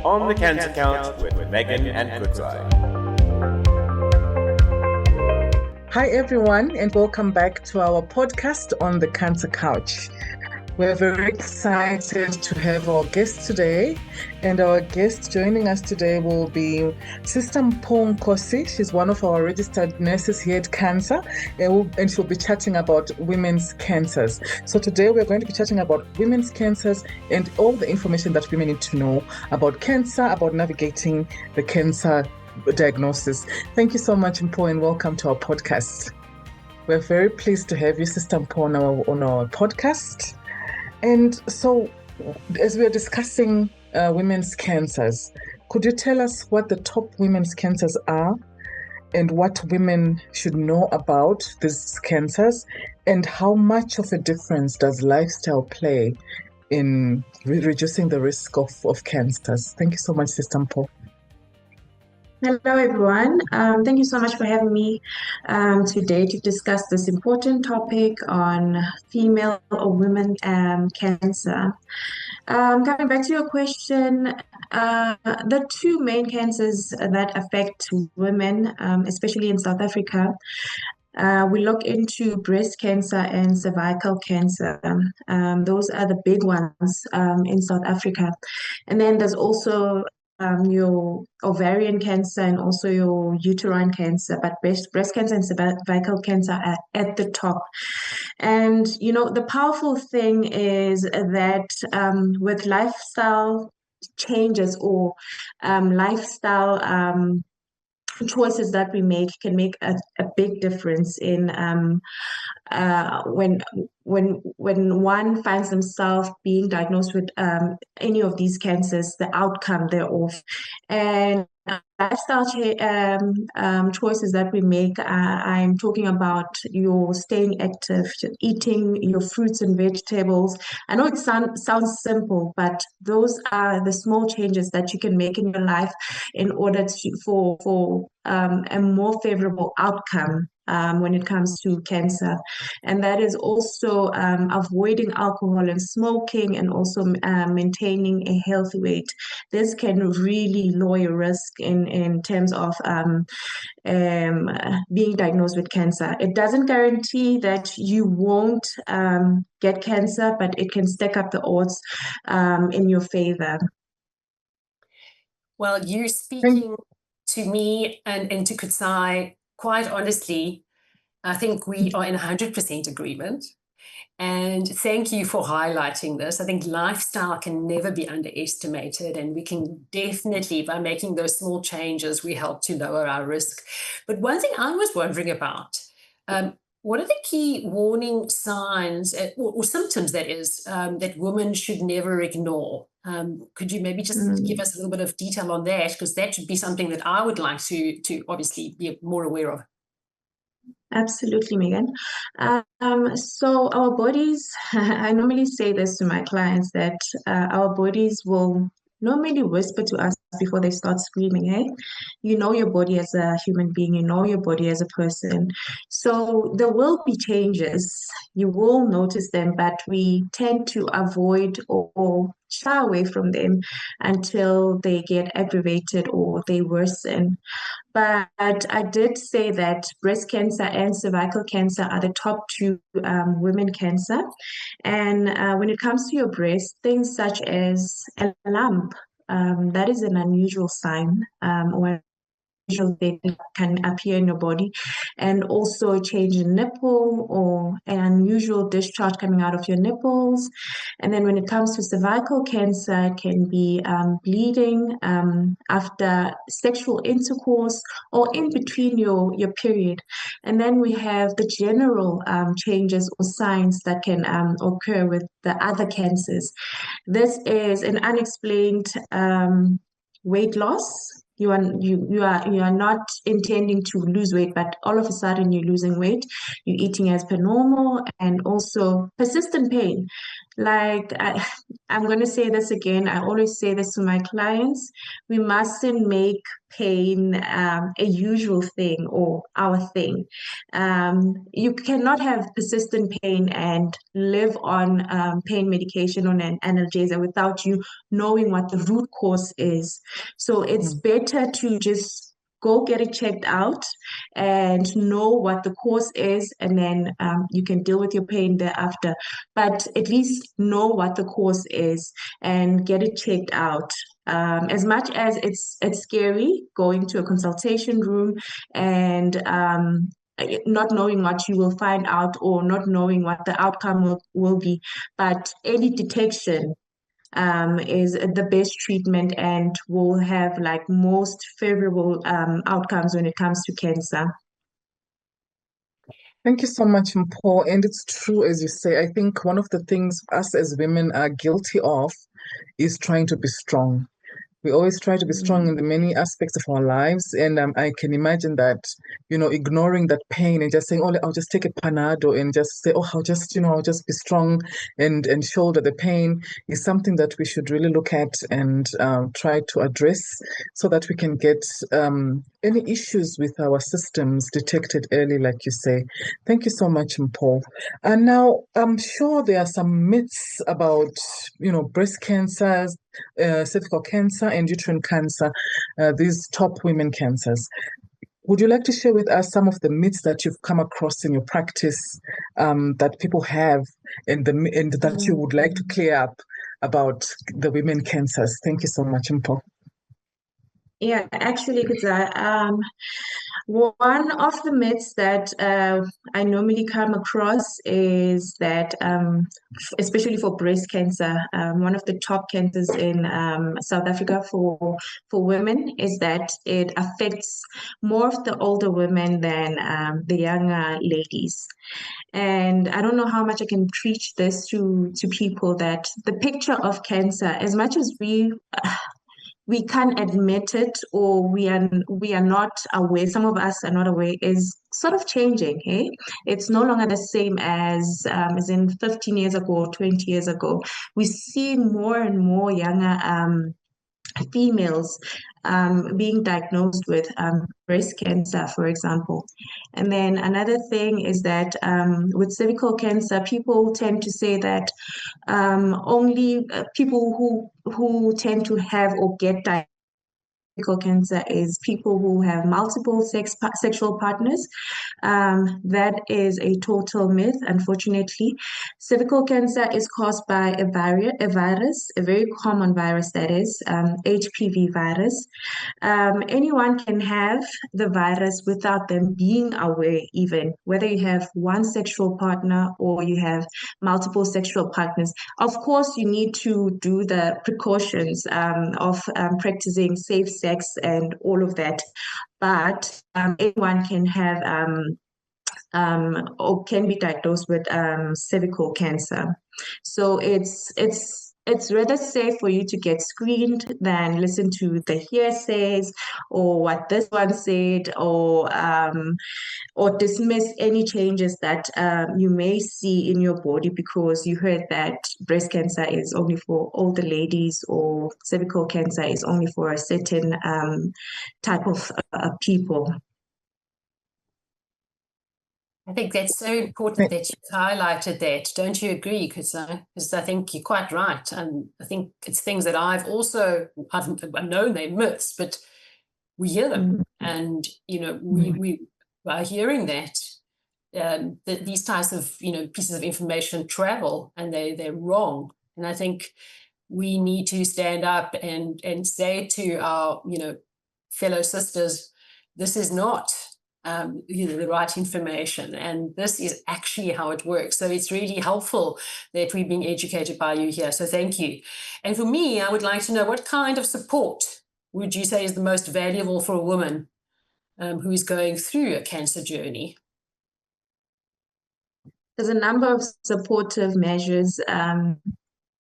on the Cancer Couch with Megan and Kudzai. Hi everyone, and welcome back to our podcast on the Cancer Couch. We're very excited to have our guest today, and our guest joining us today will be Sister Mpho Nkosi. She's one of our registered nurses here at CANSA, and she'll be chatting about women's cancers. So today we're going to be chatting about women's cancers and all the information that women need to know about cancer, about navigating the cancer diagnosis. Thank you so much, Mpho, and welcome to our podcast. We're very pleased to have you, Sister Mpho, on our podcast. And so, as we are discussing women's cancers, could you tell us what the top women's cancers are and what women should know about these cancers, and how much of a difference does lifestyle play in reducing the risk of cancers? Thank you so much, Sister Mpho. Hello, everyone. Thank you so much for having me today to discuss this important topic on female or women cancer. Coming back to your question, the two main cancers that affect women, especially in South Africa, we look into breast cancer and cervical cancer. Those are the big ones in South Africa. And then there's also your ovarian cancer and also your uterine cancer, but breast cancer and cervical cancer are at the top. And, you know, the powerful thing is that with lifestyle changes or lifestyle choices that we make can make a big difference in when one finds themselves being diagnosed with any of these cancers, the outcome thereof. And lifestyle choices that we make, I'm talking about your staying active, eating your fruits and vegetables. I know it sounds simple, but those are the small changes that you can make in your life in order for a more favorable outcome when it comes to cancer. And that is also avoiding alcohol and smoking, and also maintaining a healthy weight. This can really lower your risk in terms of being diagnosed with cancer. It doesn't guarantee that you won't get cancer, but it can stack up the odds in your favor. Well, you're speaking to me and to Kudzai, quite honestly, I think we are in 100% agreement. And thank you for highlighting this. I think lifestyle can never be underestimated, and we can definitely, by making those small changes, we help to lower our risk. But one thing I was wondering about, what are the key warning signs or symptoms, that is, that women should never ignore? Could you maybe just give us a little bit of detail on that? Because that should be something that I would like to obviously be more aware of. Absolutely, Megan. So our bodies, I normally say this to my clients, that our bodies will normally whisper to us before they start screaming, hey? You know your body as a human being, you know your body as a person. So there will be changes, you will notice them, but we tend to avoid or shy away from them until they get aggravated or they worsen. But I did say that breast cancer and cervical cancer are the top two women cancer. And when it comes to your breast, things such as a lump, that is an unusual sign, or thing can appear in your body, and also a change in nipple or an unusual discharge coming out of your nipples. And then when it comes to cervical cancer, it can be bleeding after sexual intercourse or in between your period. And then we have the general changes or signs that can occur with the other cancers. This is an unexplained weight loss. You are not intending to lose weight, but all of a sudden you're losing weight. You're eating as per normal, and also persistent pain. Like I'm going to say this again. I always say this to my clients. We mustn't make pain a usual thing or our thing. You cannot have persistent pain and live on pain medication on an analgesic without you knowing what the root cause is. So it's better to just go get it checked out and know what the cause is, and then you can deal with your pain thereafter. But at least know what the cause is and get it checked out. As much as it's scary going to a consultation room and not knowing what you will find out or not knowing what the outcome will be, but early detection is the best treatment and will have like most favorable outcomes when it comes to cancer. Thank you so much, Mpho. And it's true, as you say, I think one of the things us as women are guilty of is trying to be strong. We always try to be strong in the many aspects of our lives. And I can imagine that, ignoring that pain and just saying, oh, I'll just take a Panado and just say, oh, I'll just be strong and shoulder the pain is something that we should really look at and try to address so that we can get any issues with our systems detected early, like you say. Thank you so much, Mpho. And now I'm sure there are some myths about, breast cancers, cervical cancer and uterine cancer, these top women cancers. Would you like to share with us some of the myths that you've come across in your practice that people have and that you would like to clear up about the women cancers? Thank you so much, Mpho. Yeah, actually, Kudzai, one of the myths that I normally come across is that, especially for breast cancer, one of the top cancers in South Africa for women is that it affects more of the older women than the younger ladies. And I don't know how much I can preach this to people, that the picture of cancer, as much as we can't admit it, or we are not aware, some of us are not aware, is sort of changing. Hey, it's no longer the same as in 15 years ago or 20 years ago. We see more and more younger females being diagnosed with breast cancer, for example. And then another thing is that with cervical cancer, people tend to say that only people who tend to have or get diagnosed cervical cancer is people who have multiple sexual partners. That is a total myth, unfortunately. Cervical cancer is caused by a virus, a very common virus, that is HPV virus. Anyone can have the virus without them being aware, even whether you have one sexual partner or you have multiple sexual partners. Of course, you need to do the precautions of practicing safe sex and all of that, but anyone can have or can be diagnosed with cervical cancer. So it's rather safe for you to get screened than listen to the hearsays or what this one said, or dismiss any changes that you may see in your body because you heard that breast cancer is only for older ladies or cervical cancer is only for a certain type of people. I think that's so important that you highlighted that. Don't you agree? Because I think you're quite right. And I think it's things that I've known they're myths, but we hear them. And, we are hearing that these types of, pieces of information travel and they're wrong. And I think we need to stand up and say to our, fellow sisters, this is not the right information, and this is actually how it works. So it's really helpful that we're being educated by you here. So thank you. And for me, I would like to know, what kind of support would you say is the most valuable for a woman who is going through a cancer journey? There's a number of supportive measures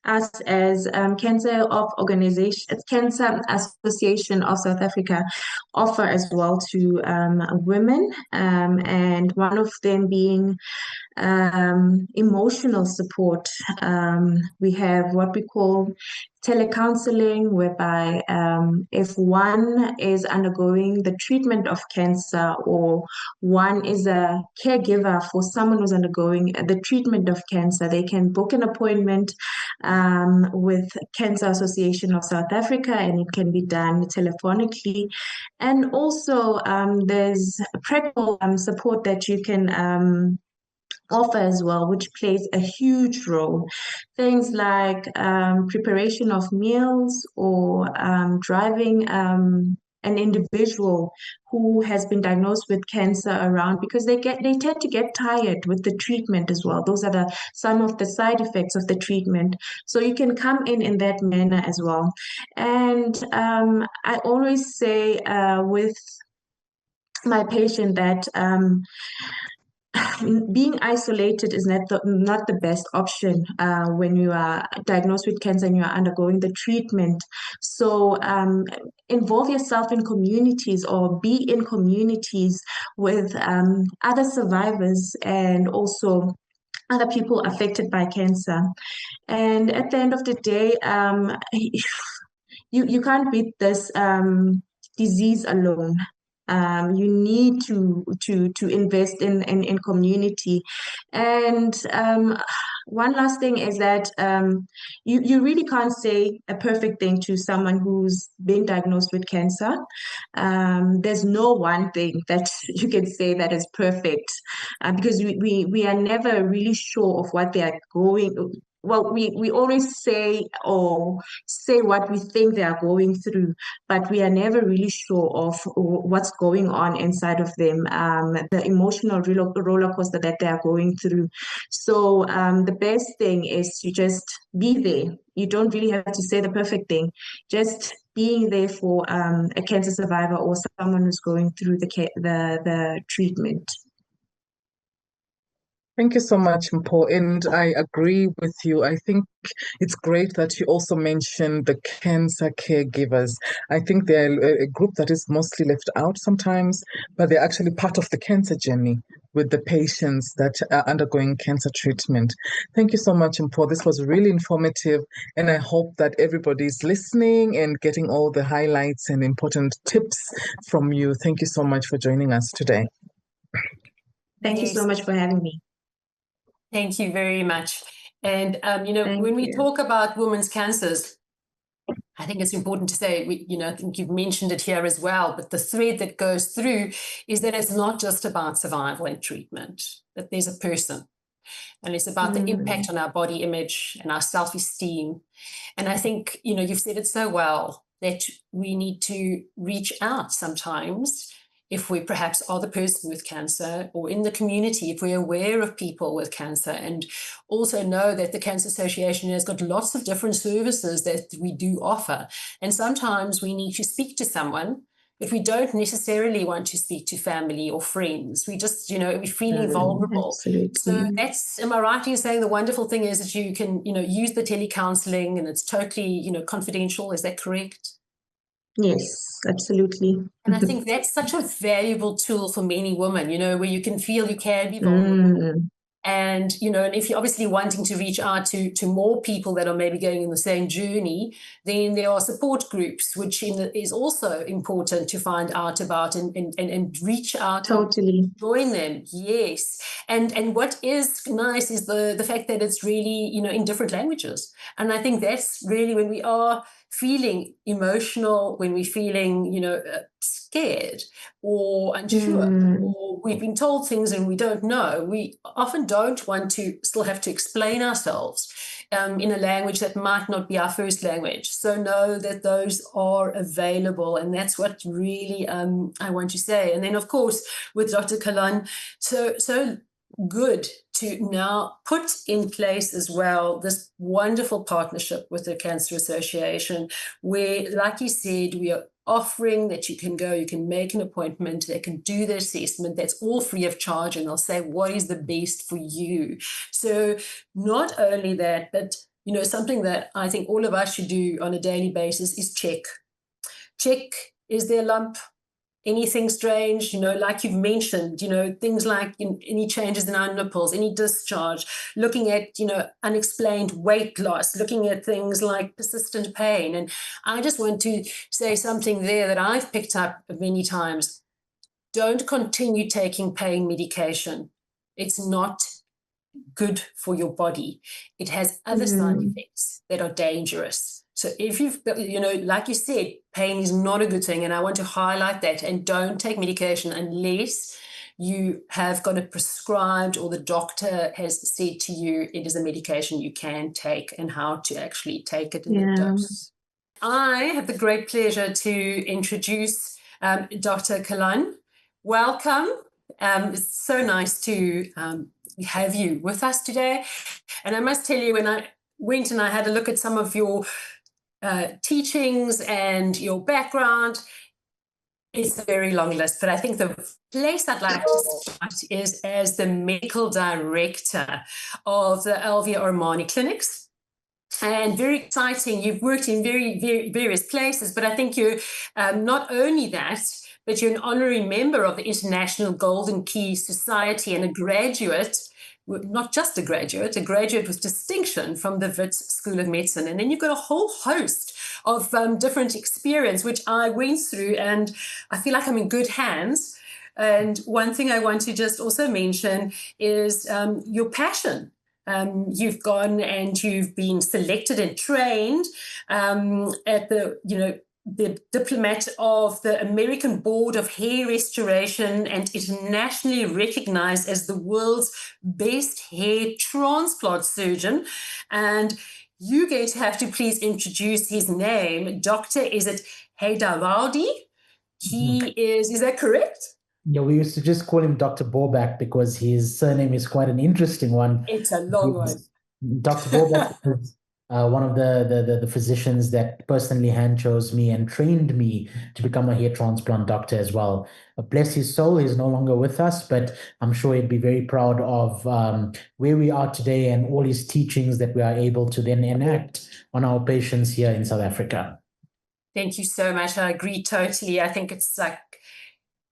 us as Cancer Association of South Africa offer as well to women, and one of them being emotional support. We have what we call telecounseling, whereby if one is undergoing the treatment of cancer, or one is a caregiver for someone who's undergoing the treatment of cancer, they can book an appointment with Cancer Association of South Africa, and it can be done telephonically. And also there's practical support that you can offer as well, which plays a huge role. Things like preparation of meals, or driving an individual who has been diagnosed with cancer around, because they tend to get tired with the treatment as well. Those are some of the side effects of the treatment. So you can come in that manner as well. And I always say with my patient that being isolated is not the best option when you are diagnosed with cancer and you are undergoing the treatment. So involve yourself in communities, or be in communities with other survivors and also other people affected by cancer. And at the end of the day, you can't beat this disease alone. You need to invest in community. And one last thing is that you really can't say a perfect thing to someone who's been diagnosed with cancer. There's no one thing that you can say that is perfect, because we are never really sure of what they are going. Well, we always say what we think they are going through, but we are never really sure of what's going on inside of them, the emotional roller coaster that they are going through. So the best thing is to just be there. You don't really have to say the perfect thing. Just being there for a cancer survivor or someone who's going through the treatment. Thank you so much, Mpho. And I agree with you. I think it's great that you also mentioned the cancer caregivers. I think they're a group that is mostly left out sometimes, but they're actually part of the cancer journey with the patients that are undergoing cancer treatment. Thank you so much, Mpho. This was really informative, and I hope that everybody's listening and getting all the highlights and important tips from you. Thank you so much for joining us today. Thank you so much for having me. Thank you very much. And, when we talk about women's cancers, I think it's important to say, I think you've mentioned it here as well, but the thread that goes through is that it's not just about survival and treatment, that there's a person. And it's about the impact on our body image and our self-esteem. And I think, you've said it so well, that we need to reach out sometimes if we perhaps are the person with cancer, or in the community, if we're aware of people with cancer, and also know that the Cancer Association has got lots of different services that we do offer. And sometimes we need to speak to someone, but we don't necessarily want to speak to family or friends. We just, we're feeling vulnerable. Absolutely. So am I right in saying the wonderful thing is that you can, use the telecounseling and it's totally, confidential. Is that correct? Yes, absolutely. And I think that's such a valuable tool for many women, where you can feel you can be vulnerable. And, and if you're obviously wanting to reach out to more people that are maybe going in the same journey, then there are support groups, which is also important to find out about and reach out. Totally. And join them. Yes. And what is nice is the fact that it's really, in different languages. And I think that's really when we are feeling emotional, when we're feeling, scared or unsure, or we've been told things and we don't know, we often don't want to still have to explain ourselves in a language that might not be our first language. So know that those are available, and that's what really I want to say. And then, of course, with Dr. Kalan, so good to now put in place as well this wonderful partnership with the Cancer Association, where, like you said, we are offering that you can go, you can make an appointment, they can do the assessment, that's all free of charge, and they'll say what is the best for you. So not only that, but something that I think all of us should do on a daily basis is check. Check, is there a lump? Anything strange, like you've mentioned, things like any changes in our nipples, any discharge, looking at, unexplained weight loss, looking at things like persistent pain. And I just want to say something there that I've picked up many times. Don't continue taking pain medication. It's not good for your body. It has other side effects that are dangerous. So if you've, like you said, pain is not a good thing. And I want to highlight that. And don't take medication unless you have got it prescribed or the doctor has said to you it is a medication you can take and how to actually take it in the dose. I have the great pleasure to introduce Dr. Kalan. Welcome. It's so nice to have you with us today. And I must tell you, when I went and I had a look at some of your teachings and your background, it's a very long list, but I think the place I'd like to start is as the medical director of the Alvi Armani clinics. And very exciting, you've worked in very various places, but I think you're not only that, but you're an honorary member of the International Golden Key Society and a graduate, not just a graduate with distinction from the Wits School of Medicine. And then you've got a whole host of different experience, which I went through, and I feel like I'm in good hands. And one thing I want to just also mention is your passion. You've gone and you've been selected and trained at the diplomat of the American Board of Hair Restoration and internationally recognized as the world's best hair transplant surgeon. And you're going to have to please introduce his name. Dr. Is it Haydawadi? He is that correct? Yeah, we used to just call him Dr. Borbak because his surname is quite an interesting one. It's a long one. Dr. Borbak is one of the physicians that personally hand-chose me and trained me to become a hair transplant doctor as well. Bless his soul, he's no longer with us, but I'm sure he'd be very proud of where we are today and all his teachings that we are able to then enact on our patients here in South Africa. Thank you so much. I agree totally. I think it's like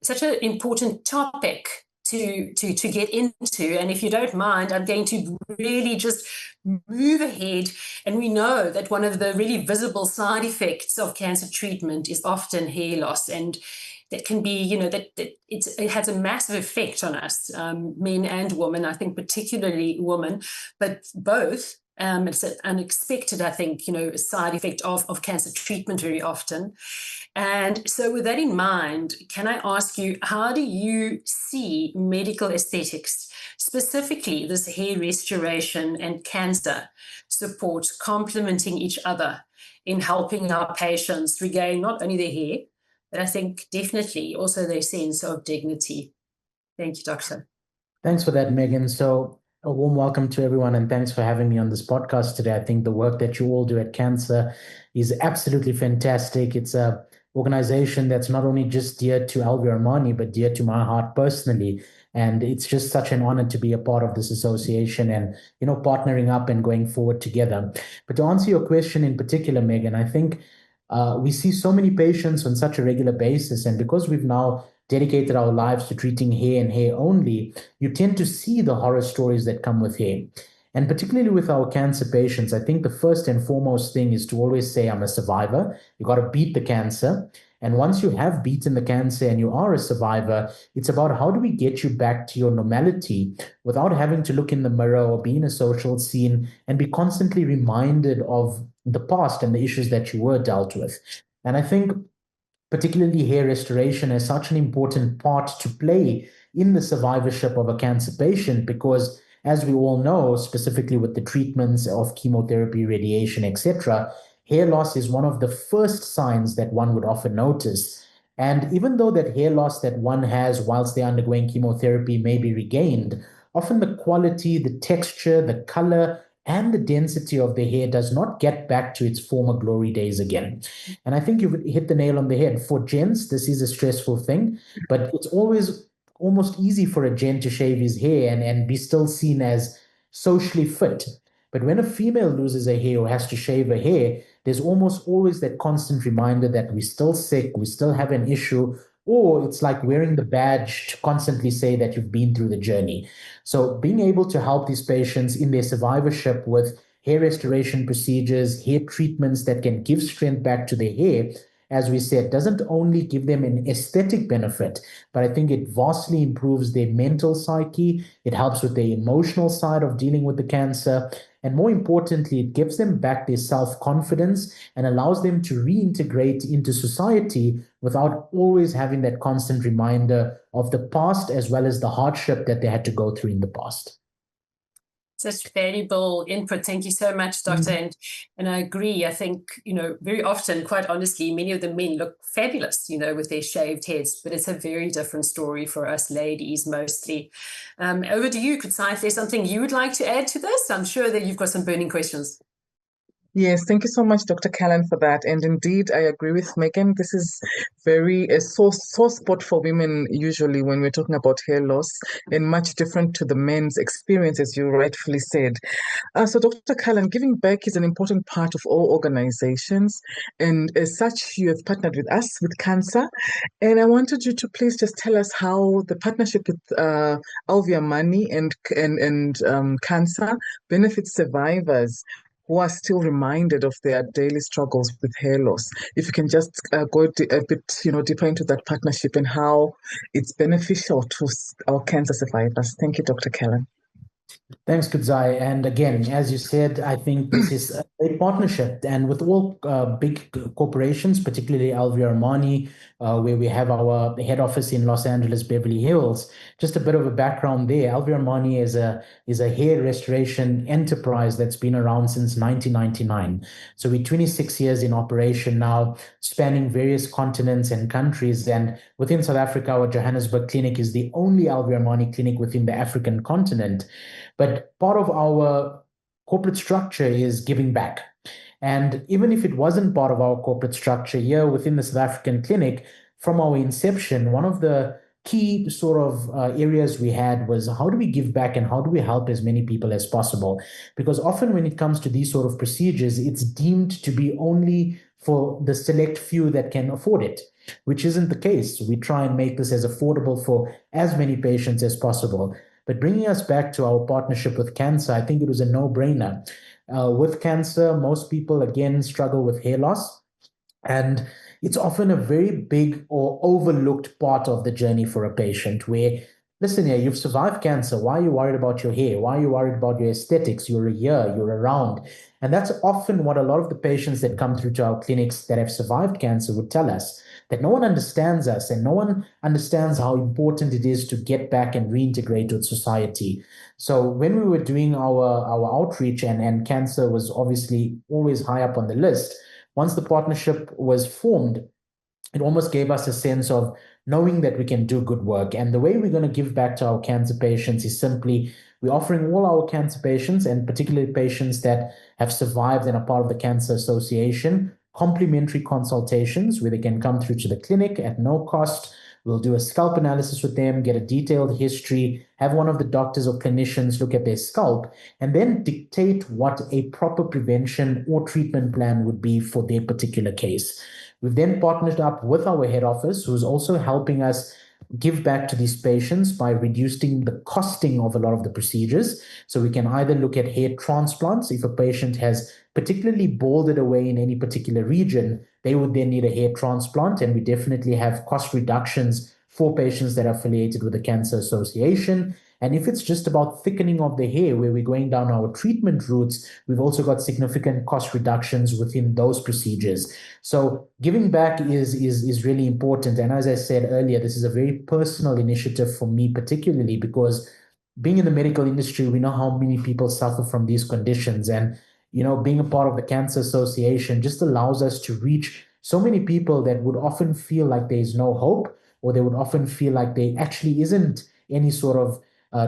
such an important topic to get into. And if you don't mind, I'm going to really just move ahead. And we know that one of the really visible side effects of cancer treatment is often hair loss. And that can be, it has a massive effect on us, men and women, I think particularly women, but both. It's an unexpected, I think, side effect of cancer treatment very often. And so with that in mind, can I ask you, how do you see medical aesthetics, specifically this hair restoration and cancer support, complementing each other in helping our patients regain not only their hair, but I think definitely also their sense of dignity? Thank you, Doctor. Thanks for that, Megan. So a warm welcome to everyone, and thanks for having me on this podcast today. I think the work that you all do at CANSA is absolutely fantastic. It's a organization that's not only just dear to Alvi Armani, but dear to my heart personally. And it's just such an honor to be a part of this association and, partnering up and going forward together. But to answer your question in particular, Megan, I think we see so many patients on such a regular basis. And because we've now dedicated our lives to treating hair and hair only, you tend to see the horror stories that come with hair. And particularly with our cancer patients, I think the first and foremost thing is to always say, I'm a survivor. You got to beat the cancer. And once you have beaten the cancer and you are a survivor, it's about how do we get you back to your normality without having to look in the mirror or be in a social scene and be constantly reminded of the past and the issues that you were dealt with. And I think particularly hair restoration has such an important part to play in the survivorship of a cancer patient because, as we all know, specifically with the treatments of chemotherapy, radiation, etc., hair loss is one of the first signs that one would often notice. And even though that hair loss that one has whilst they're undergoing chemotherapy may be regained, often the quality, the texture, the color, and the density of the hair does not get back to its former glory days again. And I think you've hit the nail on the head. For gents, this is a stressful thing, but it's always almost easy for a gent to shave his hair and be still seen as socially fit. But when a female loses a hair or has to shave a hair, there's almost always that constant reminder that we're still sick, we still have an issue, or it's like wearing the badge to constantly say that you've been through the journey. So being able to help these patients in their survivorship with hair restoration procedures, hair treatments that can give strength back to their hair, as we said, doesn't only give them an aesthetic benefit, but I think it vastly improves their mental psyche. It helps with the emotional side of dealing with the cancer. And more importantly, it gives them back their self-confidence and allows them to reintegrate into society without always having that constant reminder of the past as well as the hardship that they had to go through in the past. Such valuable input. Thank you so much, Doctor. And I agree. I think, very often, quite honestly, many of the men look fabulous, with their shaved heads, but it's a very different story for us ladies mostly. Over to you, Kudzai. If there's something you would like to add to this, I'm sure that you've got some burning questions. Yes, thank you so much, Dr. Kalan, for that. And indeed, I agree with Megan. This is a sore spot for women usually when we're talking about hair loss, and much different to the men's experience, as you rightfully said. So, Dr. Kalan, giving back is an important part of all organizations, and as such, you have partnered with us with CANSA. And I wanted you to please just tell us how the partnership with Alvi Armani and CANSA benefits survivors who are still reminded of their daily struggles with hair loss. If you can just go a bit, deeper into that partnership and how it's beneficial to our cancer survivors. Thank you, Dr. Kalan. Thanks, Kudzai. And again, as you said, I think this is a partnership. And with all big corporations, particularly Alvi Armani, where we have our head office in Los Angeles, Beverly Hills, just a bit of a background there. Alvi Armani is a hair restoration enterprise that's been around since 1999. So we're 26 years in operation now, spanning various continents and countries. And within South Africa, our Johannesburg clinic is the only Alvi Armani clinic within the African continent. But part of our corporate structure is giving back. And even if it wasn't part of our corporate structure here within the South African clinic, from our inception, one of the key sort of areas we had was how do we give back and how do we help as many people as possible? Because often when it comes to these sort of procedures, it's deemed to be only for the select few that can afford it, which isn't the case. We try and make this as affordable for as many patients as possible. But bringing us back to our partnership with CANSA, I think it was a no-brainer. With cancer, most people, again, struggle with hair loss. And it's often a very big or overlooked part of the journey for a patient where, listen here, you've survived cancer. Why are you worried about your hair? Why are you worried about your aesthetics? You're here, you're around. And that's often what a lot of the patients that come through to our clinics that have survived cancer would tell us, that no one understands us and no one understands how important it is to get back and reintegrate with society. So when we were doing our outreach and cancer was obviously always high up on the list, once the partnership was formed, it almost gave us a sense of knowing that we can do good work. And the way we're going to give back to our cancer patients is simply we're offering all our cancer patients, and particularly patients that have survived and are part of the Cancer Association, complimentary consultations where they can come through to the clinic at no cost. We'll do a scalp analysis with them, get a detailed history, have one of the doctors or clinicians look at their scalp, and then dictate what a proper prevention or treatment plan would be for their particular case. We've then partnered up with our head office, who's also helping us give back to these patients by reducing the costing of a lot of the procedures. So we can either look at hair transplants. If a patient has particularly balded away in any particular region, they would then need a hair transplant. And we definitely have cost reductions for patients that are affiliated with the Cancer Association. And if it's just about thickening of the hair, where we're going down our treatment routes, we've also got significant cost reductions within those procedures. So giving back is really important. And as I said earlier, this is a very personal initiative for me, particularly because being in the medical industry, we know how many people suffer from these conditions. And, being a part of the Cancer Association just allows us to reach so many people that would often feel like there's no hope, or they would often feel like there actually isn't any sort of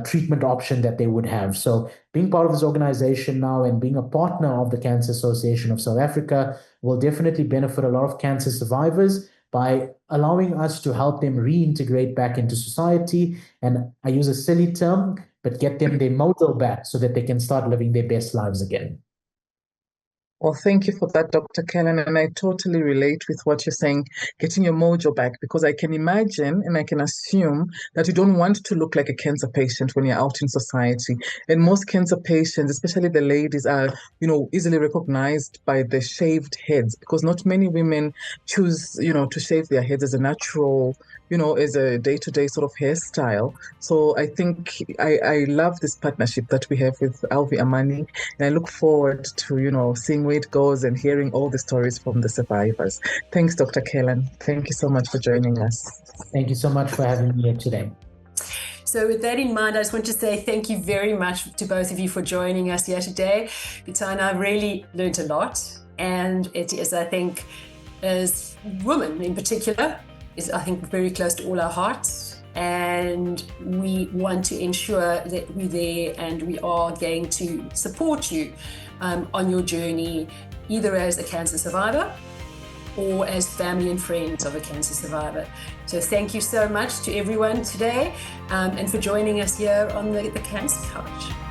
treatment option that they would have. So being part of this organization now and being a partner of the Cancer Association of South Africa will definitely benefit a lot of cancer survivors by allowing us to help them reintegrate back into society. And I use a silly term, but get them their mojo back so that they can start living their best lives again. Well, thank you for that, Dr. Kalan. And I totally relate with what you're saying, getting your mojo back, because I can imagine and I can assume that you don't want to look like a cancer patient when you're out in society. And most cancer patients, especially the ladies, are, easily recognized by the shaved heads, because not many women choose, to shave their heads as a natural, as a day-to-day sort of hairstyle. So I think I love this partnership that we have with Alvi Armani, and I look forward to, seeing where it goes and hearing all the stories from the survivors. Thanks, Dr. Kalan. Thank you so much for joining us. Thank you so much for having me here today. So with that in mind, I just want to say thank you very much to both of you for joining us here today. Kudzai and I really learned a lot, and it is, I think, as women in particular, is, I think, very close to all our hearts, and we want to ensure that we're there and we are going to support you on your journey, either as a cancer survivor or as family and friends of a cancer survivor. So thank you so much to everyone today and for joining us here on the Cancer Couch.